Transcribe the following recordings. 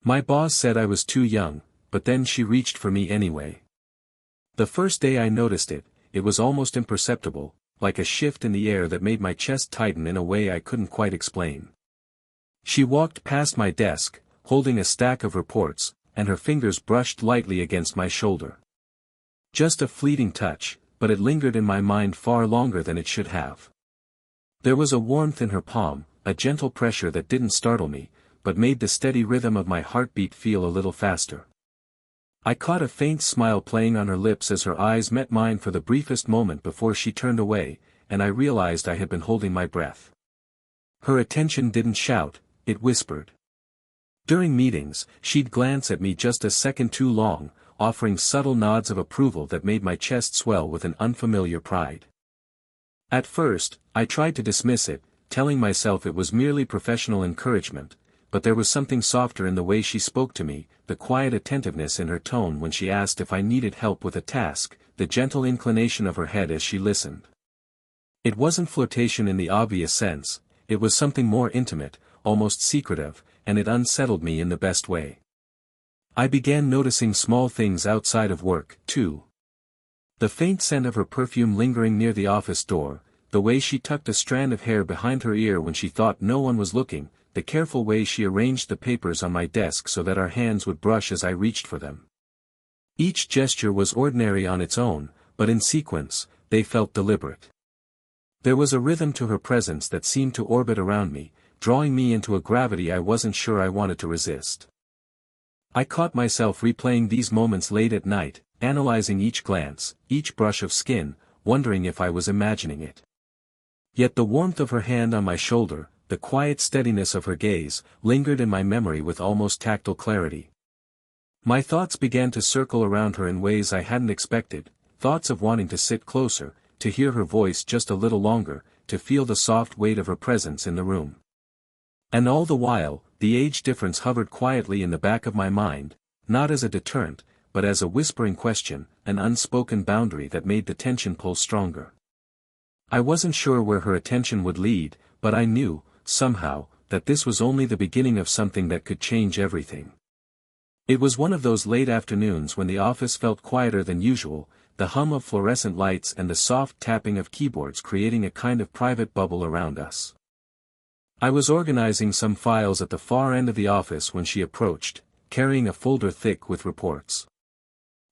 My boss said I was too young, but then she reached for me anyway. The first day I noticed it, it was almost imperceptible, like a shift in the air that made my chest tighten in a way I couldn't quite explain. She walked past my desk, holding a stack of reports, and her fingers brushed lightly against my shoulder. Just a fleeting touch, but it lingered in my mind far longer than it should have. There was a warmth in her palm, a gentle pressure that didn't startle me, but made the steady rhythm of my heartbeat feel a little faster. I caught a faint smile playing on her lips as her eyes met mine for the briefest moment before she turned away, and I realized I had been holding my breath. Her attention didn't shout, it whispered. During meetings, she'd glance at me just a second too long, offering subtle nods of approval that made my chest swell with an unfamiliar pride. At first, I tried to dismiss it, telling myself it was merely professional encouragement, but there was something softer in the way she spoke to me, the quiet attentiveness in her tone when she asked if I needed help with a task, the gentle inclination of her head as she listened. It wasn't flirtation in the obvious sense, it was something more intimate, almost secretive, and it unsettled me in the best way. I began noticing small things outside of work, too. The faint scent of her perfume lingering near the office door, the way she tucked a strand of hair behind her ear when she thought no one was looking, the careful way she arranged the papers on my desk so that our hands would brush as I reached for them. Each gesture was ordinary on its own, but in sequence, they felt deliberate. There was a rhythm to her presence that seemed to orbit around me, drawing me into a gravity I wasn't sure I wanted to resist. I caught myself replaying these moments late at night, analyzing each glance, each brush of skin, wondering if I was imagining it. Yet the warmth of her hand on my shoulder, the quiet steadiness of her gaze, lingered in my memory with almost tactile clarity. My thoughts began to circle around her in ways I hadn't expected, thoughts of wanting to sit closer, to hear her voice just a little longer, to feel the soft weight of her presence in the room. And all the while, the age difference hovered quietly in the back of my mind, not as a deterrent, but as a whispering question, an unspoken boundary that made the tension pull stronger. I wasn't sure where her attention would lead, but I knew, somehow, that this was only the beginning of something that could change everything. It was one of those late afternoons when the office felt quieter than usual, the hum of fluorescent lights and the soft tapping of keyboards creating a kind of private bubble around us. I was organizing some files at the far end of the office when she approached, carrying a folder thick with reports.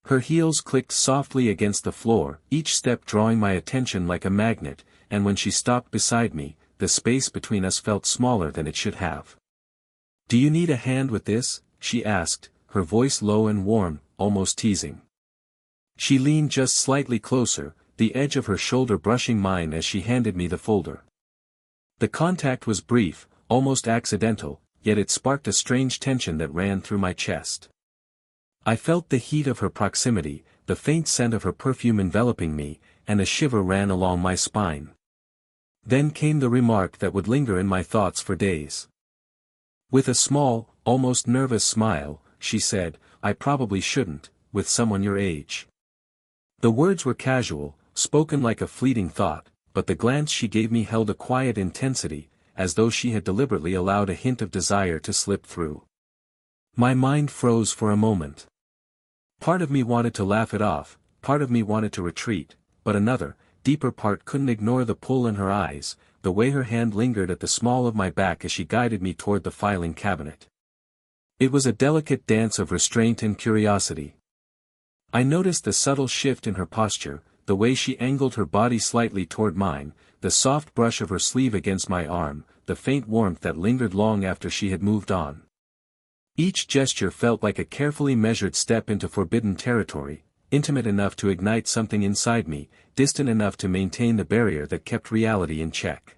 Her heels clicked softly against the floor, each step drawing my attention like a magnet, and when she stopped beside me, the space between us felt smaller than it should have. "Do you need a hand with this?" she asked, her voice low and warm, almost teasing. She leaned just slightly closer, the edge of her shoulder brushing mine as she handed me the folder. The contact was brief, almost accidental, yet it sparked a strange tension that ran through my chest. I felt the heat of her proximity, the faint scent of her perfume enveloping me, and a shiver ran along my spine. Then came the remark that would linger in my thoughts for days. With a small, almost nervous smile, she said, "I probably shouldn't, with someone your age." The words were casual, spoken like a fleeting thought, but the glance she gave me held a quiet intensity, as though she had deliberately allowed a hint of desire to slip through. My mind froze for a moment. Part of me wanted to laugh it off, part of me wanted to retreat, but another, deeper part couldn't ignore the pull in her eyes, the way her hand lingered at the small of my back as she guided me toward the filing cabinet. It was a delicate dance of restraint and curiosity. I noticed the subtle shift in her posture, the way she angled her body slightly toward mine, the soft brush of her sleeve against my arm, the faint warmth that lingered long after she had moved on. Each gesture felt like a carefully measured step into forbidden territory, intimate enough to ignite something inside me, distant enough to maintain the barrier that kept reality in check.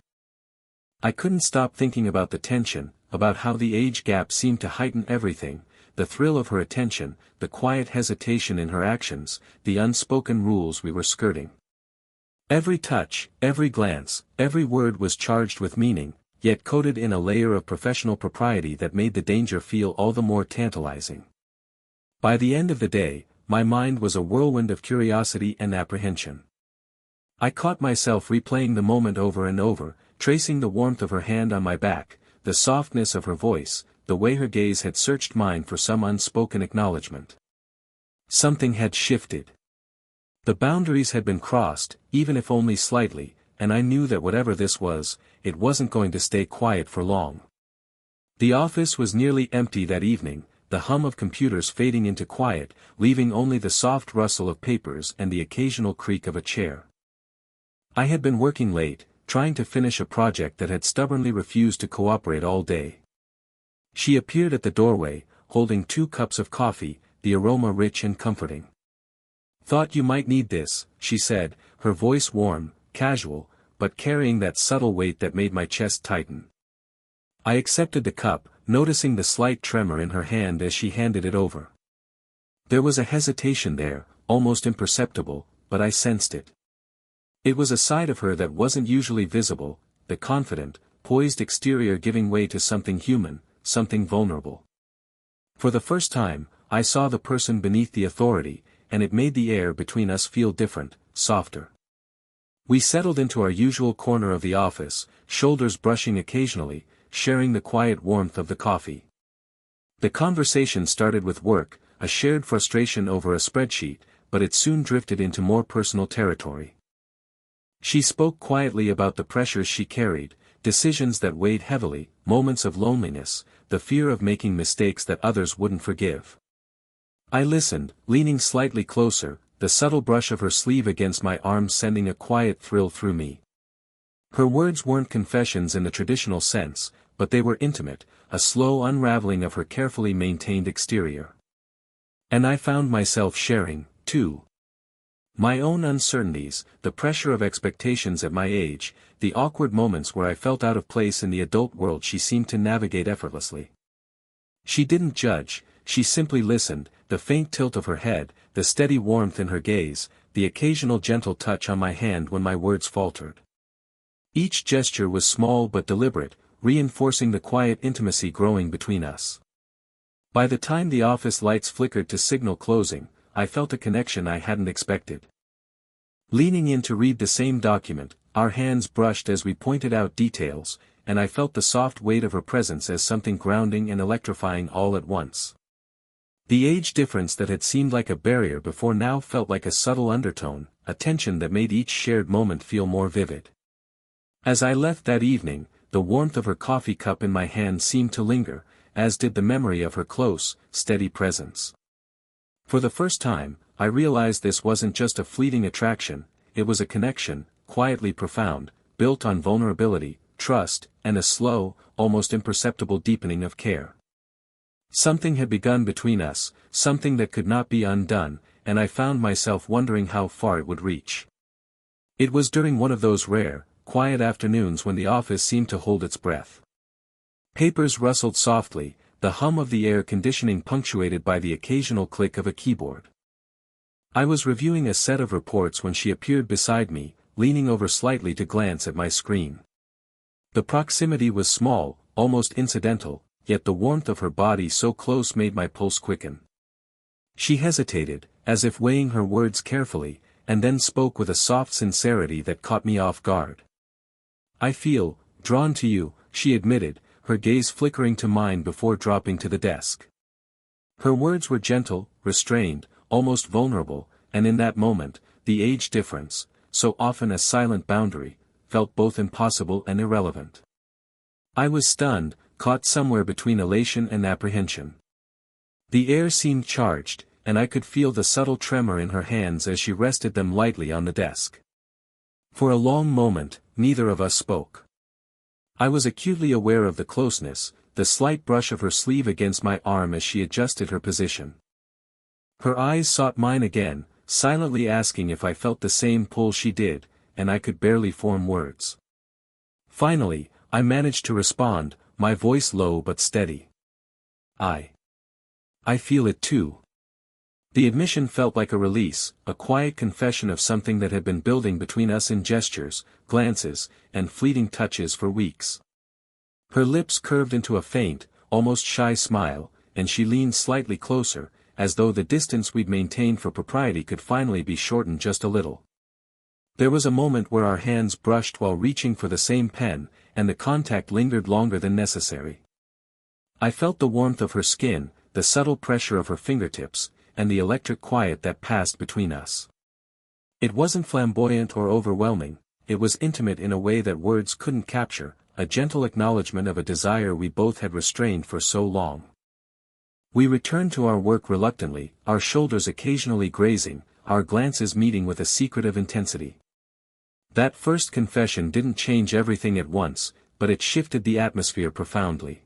I couldn't stop thinking about the tension, about how the age gap seemed to heighten everything, the thrill of her attention, the quiet hesitation in her actions, the unspoken rules we were skirting. Every touch, every glance, every word was charged with meaning, yet coated in a layer of professional propriety that made the danger feel all the more tantalizing. By the end of the day, my mind was a whirlwind of curiosity and apprehension. I caught myself replaying the moment over and over, tracing the warmth of her hand on my back, the softness of her voice, the way her gaze had searched mine for some unspoken acknowledgement. Something had shifted. The boundaries had been crossed, even if only slightly, and I knew that whatever this was, it wasn't going to stay quiet for long. The office was nearly empty that evening, the hum of computers fading into quiet, leaving only the soft rustle of papers and the occasional creak of a chair. I had been working late, trying to finish a project that had stubbornly refused to cooperate all day. She appeared at the doorway, holding 2 cups of coffee, the aroma rich and comforting. "Thought you might need this," she said, her voice warm, casual, but carrying that subtle weight that made my chest tighten. I accepted the cup, noticing the slight tremor in her hand as she handed it over. There was a hesitation there, almost imperceptible, but I sensed it. It was a side of her that wasn't usually visible, the confident, poised exterior giving way to something human, something vulnerable. For the first time, I saw the person beneath the authority, and it made the air between us feel different, softer. We settled into our usual corner of the office, shoulders brushing occasionally, sharing the quiet warmth of the coffee. The conversation started with work, a shared frustration over a spreadsheet, but it soon drifted into more personal territory. She spoke quietly about the pressures she carried, decisions that weighed heavily, moments of loneliness, the fear of making mistakes that others wouldn't forgive. I listened, leaning slightly closer, the subtle brush of her sleeve against my arm sending a quiet thrill through me. Her words weren't confessions in the traditional sense, but they were intimate, a slow unraveling of her carefully maintained exterior. And I found myself sharing, too. My own uncertainties, the pressure of expectations at my age, the awkward moments where I felt out of place in the adult world she seemed to navigate effortlessly. She didn't judge, she simply listened, the faint tilt of her head, the steady warmth in her gaze, the occasional gentle touch on my hand when my words faltered. Each gesture was small but deliberate, reinforcing the quiet intimacy growing between us. By the time the office lights flickered to signal closing, I felt a connection I hadn't expected. Leaning in to read the same document, our hands brushed as we pointed out details, and I felt the soft weight of her presence as something grounding and electrifying all at once. The age difference that had seemed like a barrier before now felt like a subtle undertone, a tension that made each shared moment feel more vivid. As I left that evening, the warmth of her coffee cup in my hand seemed to linger, as did the memory of her close, steady presence. For the first time, I realized this wasn't just a fleeting attraction, it was a connection, quietly profound, built on vulnerability, trust, and a slow, almost imperceptible deepening of care. Something had begun between us, something that could not be undone, and I found myself wondering how far it would reach. It was during one of those rare, quiet afternoons when the office seemed to hold its breath. Papers rustled softly, the hum of the air conditioning punctuated by the occasional click of a keyboard. I was reviewing a set of reports when she appeared beside me, leaning over slightly to glance at my screen. The proximity was small, almost incidental, yet the warmth of her body so close made my pulse quicken. She hesitated, as if weighing her words carefully, and then spoke with a soft sincerity that caught me off guard. "I feel drawn to you," she admitted, her gaze flickering to mine before dropping to the desk. Her words were gentle, restrained, almost vulnerable, and in that moment, the age difference, so often a silent boundary, felt both impossible and irrelevant. I was stunned, caught somewhere between elation and apprehension. The air seemed charged, and I could feel the subtle tremor in her hands as she rested them lightly on the desk. For a long moment, neither of us spoke. I was acutely aware of the closeness, the slight brush of her sleeve against my arm as she adjusted her position. Her eyes sought mine again, silently asking if I felt the same pull she did, and I could barely form words. Finally, I managed to respond, my voice low but steady. I feel it too." The admission felt like a release, a quiet confession of something that had been building between us in gestures, glances, and fleeting touches for weeks. Her lips curved into a faint, almost shy smile, and she leaned slightly closer, as though the distance we'd maintained for propriety could finally be shortened just a little. There was a moment where our hands brushed while reaching for the same pen, and the contact lingered longer than necessary. I felt the warmth of her skin, the subtle pressure of her fingertips, and the electric quiet that passed between us. It wasn't flamboyant or overwhelming, it was intimate in a way that words couldn't capture, a gentle acknowledgement of a desire we both had restrained for so long. We returned to our work reluctantly, our shoulders occasionally grazing, our glances meeting with a secretive intensity. That first confession didn't change everything at once, but it shifted the atmosphere profoundly.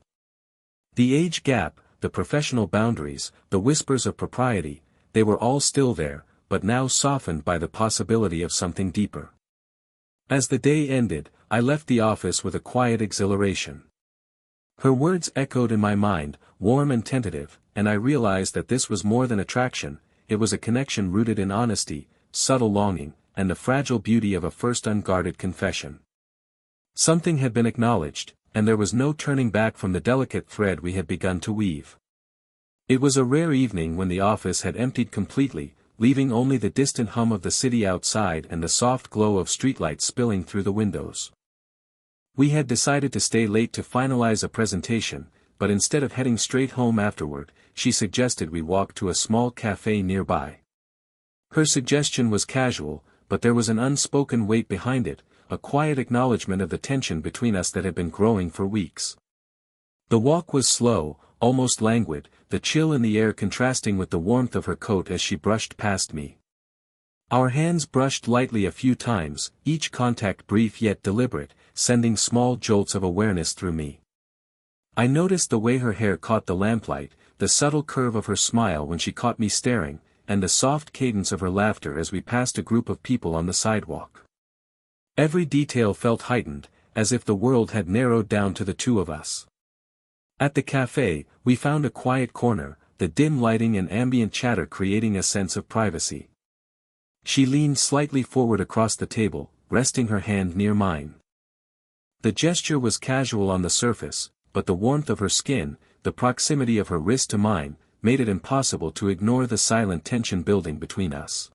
The age gap, the professional boundaries, the whispers of propriety, they were all still there, but now softened by the possibility of something deeper. As the day ended, I left the office with a quiet exhilaration. Her words echoed in my mind, warm and tentative, and I realized that this was more than attraction, it was a connection rooted in honesty, subtle longing, and the fragile beauty of a first unguarded confession. Something had been acknowledged, and there was no turning back from the delicate thread we had begun to weave. It was a rare evening when the office had emptied completely, leaving only the distant hum of the city outside and the soft glow of streetlights spilling through the windows. We had decided to stay late to finalize a presentation, but instead of heading straight home afterward, she suggested we walk to a small cafe nearby. Her suggestion was casual, but there was an unspoken weight behind it, a quiet acknowledgement of the tension between us that had been growing for weeks. The walk was slow, almost languid, the chill in the air contrasting with the warmth of her coat as she brushed past me. Our hands brushed lightly a few times, each contact brief yet deliberate, sending small jolts of awareness through me. I noticed the way her hair caught the lamplight, the subtle curve of her smile when she caught me staring, and the soft cadence of her laughter as we passed a group of people on the sidewalk. Every detail felt heightened, as if the world had narrowed down to the two of us. At the cafe, we found a quiet corner, the dim lighting and ambient chatter creating a sense of privacy. She leaned slightly forward across the table, resting her hand near mine. The gesture was casual on the surface, but the warmth of her skin, the proximity of her wrist to mine, made it impossible to ignore the silent tension building between us.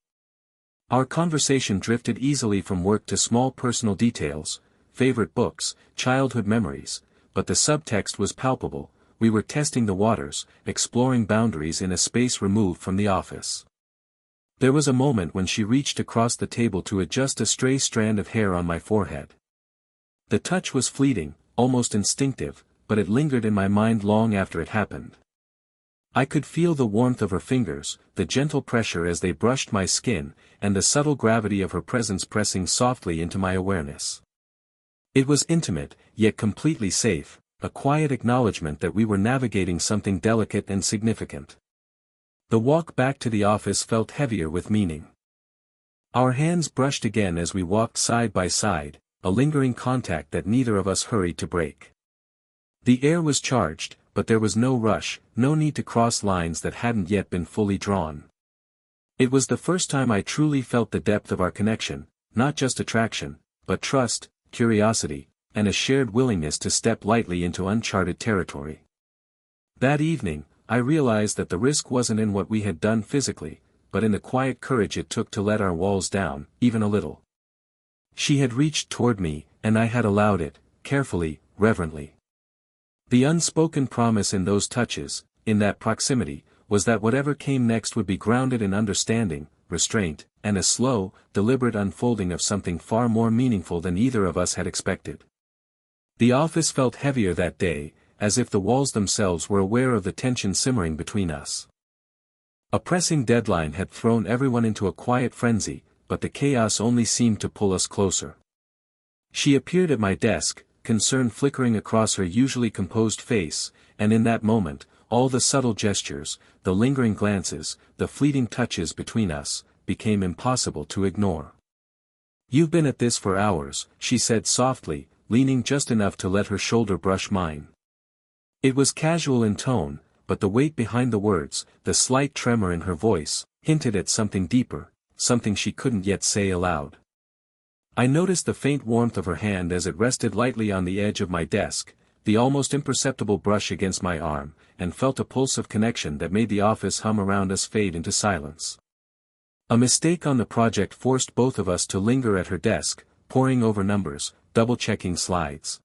Our conversation drifted easily from work to small personal details, favorite books, childhood memories, but the subtext was palpable, we were testing the waters, exploring boundaries in a space removed from the office. There was a moment when she reached across the table to adjust a stray strand of hair on my forehead. The touch was fleeting, almost instinctive, but it lingered in my mind long after it happened. I could feel the warmth of her fingers, the gentle pressure as they brushed my skin, and the subtle gravity of her presence pressing softly into my awareness. It was intimate, yet completely safe, a quiet acknowledgement that we were navigating something delicate and significant. The walk back to the office felt heavier with meaning. Our hands brushed again as we walked side by side, a lingering contact that neither of us hurried to break. The air was charged, but there was no rush, no need to cross lines that hadn't yet been fully drawn. It was the first time I truly felt the depth of our connection, not just attraction, but trust, curiosity, and a shared willingness to step lightly into uncharted territory. That evening, I realized that the risk wasn't in what we had done physically, but in the quiet courage it took to let our walls down, even a little. She had reached toward me, and I had allowed it, carefully, reverently. The unspoken promise in those touches, in that proximity, was that whatever came next would be grounded in understanding, restraint, and a slow, deliberate unfolding of something far more meaningful than either of us had expected. The office felt heavier that day, as if the walls themselves were aware of the tension simmering between us. A pressing deadline had thrown everyone into a quiet frenzy, but the chaos only seemed to pull us closer. She appeared at my desk, concern flickering across her usually composed face, and in that moment, all the subtle gestures, the lingering glances, the fleeting touches between us, became impossible to ignore. "You've been at this for hours," she said softly, leaning just enough to let her shoulder brush mine. It was casual in tone, but the weight behind the words, the slight tremor in her voice, hinted at something deeper, something she couldn't yet say aloud. I noticed the faint warmth of her hand as it rested lightly on the edge of my desk, the almost imperceptible brush against my arm, and felt a pulse of connection that made the office hum around us fade into silence. A mistake on the project forced both of us to linger at her desk, poring over numbers, double-checking slides.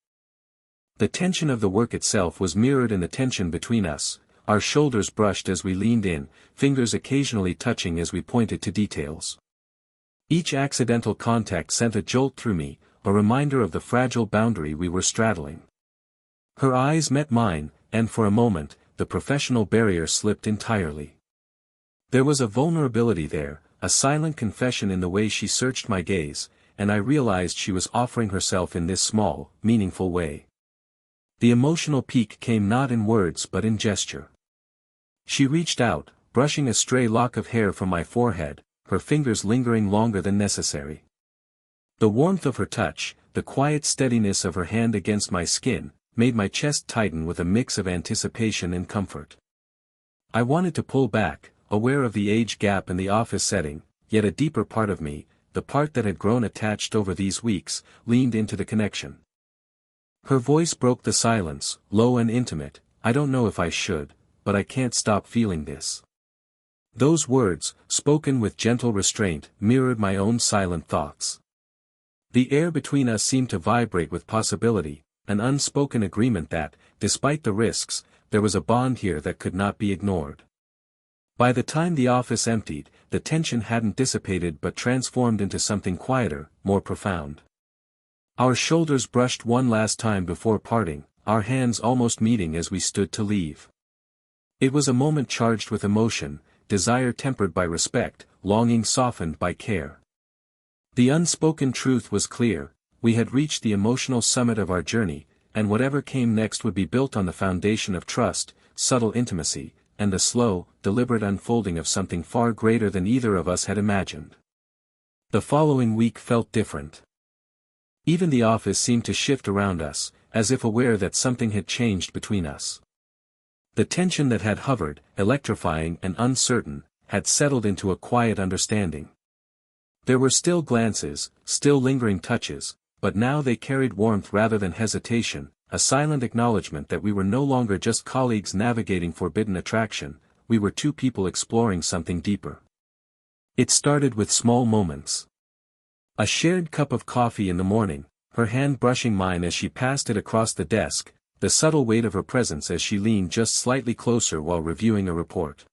The tension of the work itself was mirrored in the tension between us, our shoulders brushed as we leaned in, fingers occasionally touching as we pointed to details. Each accidental contact sent a jolt through me, a reminder of the fragile boundary we were straddling. Her eyes met mine, and for a moment, the professional barrier slipped entirely. There was a vulnerability there, a silent confession in the way she searched my gaze, and I realized she was offering herself in this small, meaningful way. The emotional peak came not in words but in gesture. She reached out, brushing a stray lock of hair from my forehead, her fingers lingering longer than necessary. The warmth of her touch, the quiet steadiness of her hand against my skin, made my chest tighten with a mix of anticipation and comfort. I wanted to pull back, aware of the age gap in the office setting, yet a deeper part of me, the part that had grown attached over these weeks, leaned into the connection. Her voice broke the silence, low and intimate. "I don't know if I should, but I can't stop feeling this." Those words, spoken with gentle restraint, mirrored my own silent thoughts. The air between us seemed to vibrate with possibility, an unspoken agreement that, despite the risks, there was a bond here that could not be ignored. By the time the office emptied, the tension hadn't dissipated but transformed into something quieter, more profound. Our shoulders brushed one last time before parting, our hands almost meeting as we stood to leave. It was a moment charged with emotion, desire tempered by respect, longing softened by care. The unspoken truth was clear: we had reached the emotional summit of our journey, and whatever came next would be built on the foundation of trust, subtle intimacy, and the slow, deliberate unfolding of something far greater than either of us had imagined. The following week felt different. Even the office seemed to shift around us, as if aware that something had changed between us. The tension that had hovered, electrifying and uncertain, had settled into a quiet understanding. There were still glances, still lingering touches, but now they carried warmth rather than hesitation, a silent acknowledgement that we were no longer just colleagues navigating forbidden attraction, we were two people exploring something deeper. It started with small moments. A shared cup of coffee in the morning, her hand brushing mine as she passed it across the desk, the subtle weight of her presence as she leaned just slightly closer while reviewing a report.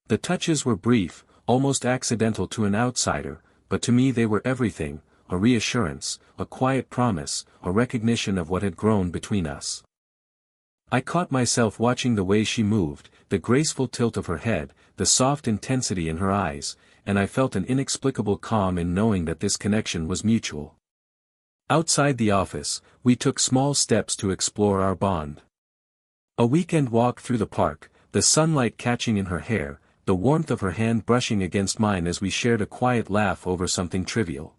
The touches were brief, almost accidental to an outsider, but to me they were everything: a reassurance, a quiet promise, a recognition of what had grown between us. I caught myself watching the way she moved, the graceful tilt of her head, the soft intensity in her eyes, and I felt an inexplicable calm in knowing that this connection was mutual. Outside the office, we took small steps to explore our bond. A weekend walk through the park, the sunlight catching in her hair, the warmth of her hand brushing against mine as we shared a quiet laugh over something trivial.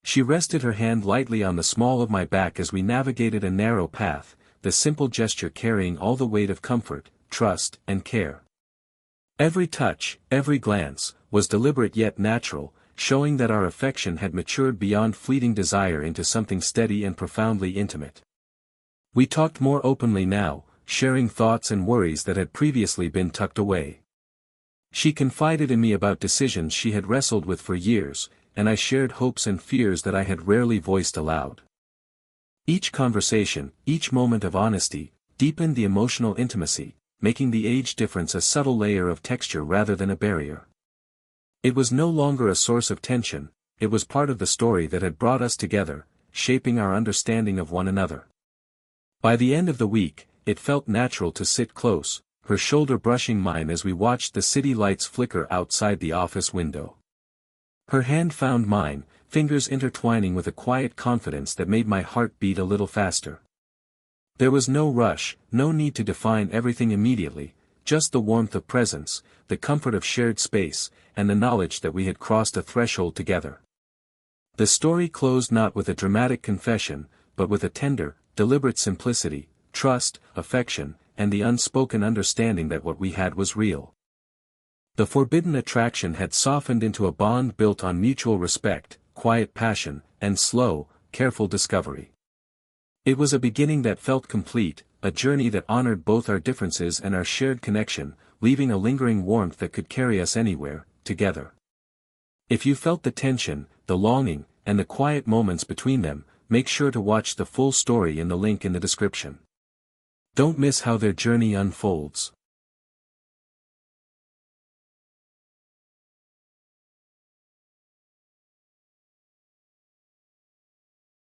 She rested her hand lightly on the small of my back as we navigated a narrow path, the simple gesture carrying all the weight of comfort, trust, and care. Every touch, every glance, was deliberate yet natural, showing that our affection had matured beyond fleeting desire into something steady and profoundly intimate. We talked more openly now, sharing thoughts and worries that had previously been tucked away. She confided in me about decisions she had wrestled with for years, and I shared hopes and fears that I had rarely voiced aloud. Each conversation, each moment of honesty, deepened the emotional intimacy, making the age difference a subtle layer of texture rather than a barrier. It was no longer a source of tension, it was part of the story that had brought us together, shaping our understanding of one another. By the end of the week, it felt natural to sit close, her shoulder brushing mine as we watched the city lights flicker outside the office window. Her hand found mine, fingers intertwining with a quiet confidence that made my heart beat a little faster. There was no rush, no need to define everything immediately, just the warmth of presence, the comfort of shared space, and the knowledge that we had crossed a threshold together. The story closed not with a dramatic confession, but with a tender, deliberate simplicity, trust, affection, and the unspoken understanding that what we had was real. The forbidden attraction had softened into a bond built on mutual respect, quiet passion, and slow, careful discovery. It was a beginning that felt complete, a journey that honored both our differences and our shared connection, leaving a lingering warmth that could carry us anywhere, together. If you felt the tension, the longing, and the quiet moments between them, make sure to watch the full story in the link in the description. Don't miss how their journey unfolds.